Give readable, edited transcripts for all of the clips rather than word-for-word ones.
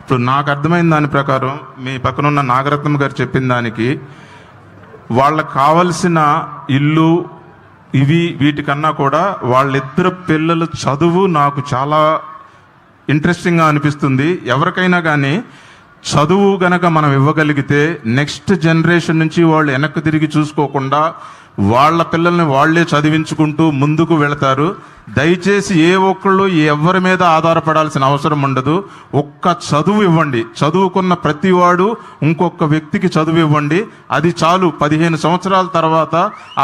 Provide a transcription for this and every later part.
ఇప్పుడు నాకు అర్థమైన దాని ప్రకారం మీ పక్కన ఉన్న నాగరత్నం గారు చెప్పిన దానికి వాళ్ళకి కావలసిన ఇల్లు వీటికన్నా కూడా వాళ్ళిద్దరు పిల్లల చదువు నాకు చాలా ఇంట్రెస్టింగ్గా అనిపిస్తుంది. ఎవరికైనా కానీ చదువు గనక మనం ఇవ్వగలిగితే నెక్స్ట్ జనరేషన్ నుంచి వాళ్ళు వెనక్కి తిరిగి చూసుకోకుండా వాళ్ళ పిల్లల్ని వాళ్లే చదివించుకుంటూ ముందుకు వెళతారు. దయచేసి ఏ ఒక్కళ్ళు ఎవరి మీద ఆధారపడాల్సిన అవసరం ఉండదు. ఒక్క చదువు ఇవ్వండి. చదువుకున్న ప్రతివాడు ఇంకొక వ్యక్తికి చదువు ఇవ్వండి. అది చాలు. 15 సంవత్సరాల తర్వాత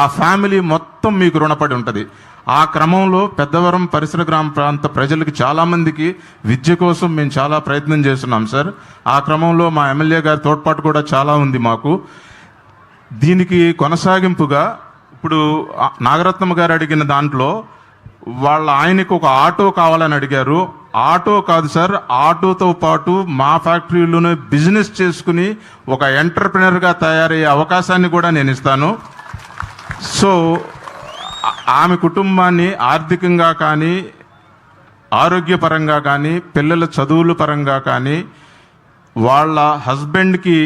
ఆ ఫ్యామిలీ మొత్తం మీకు రుణపడి ఉంటుంది. ఆ క్రమంలో పెద్దవరం పరిసర గ్రామ ప్రాంత ప్రజలకి చాలామందికి విద్య కోసం మేము చాలా ప్రయత్నం చేస్తున్నాం సార్. ఆ క్రమంలో మా ఎమ్మెల్యే గారి తోడ్పాటు కూడా చాలా ఉంది మాకు. దీనికి కొనసాగింపుగా ఇప్పుడు నాగరత్నం గారు అడిగిన దాంట్లో ఆయనకు ఒక ఆటో కావాలని అడిగారు. ఆటో కాదు సార్, ఆటోతో పాటు మా ఫ్యాక్టరీలోనే బిజినెస్ చేసుకుని ఒక ఎంటర్ప్రినర్గా తయారయ్యే అవకాశాన్ని కూడా నేను ఇస్తాను. సో ఆమె కుటుంబాన్ని ఆర్థికంగా కానీ, ఆరోగ్యపరంగా కానీ, పిల్లల చదువుల పరంగా కానీ, వాళ్ళ హస్బెండ్కి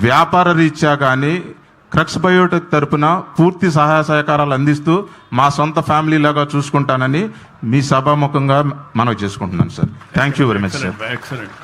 వ్యాపార రీత్యా కానీ క్రక్స్ బయోటెక్ తరపున పూర్తి సహాయ సహకారాలు అందిస్తూ మా సొంత ఫ్యామిలీ లాగా చూసుకుంటానని మీ సభాముఖంగా మనవి చేసుకుంటున్నాను sir. Thank you very much sir. Excellent.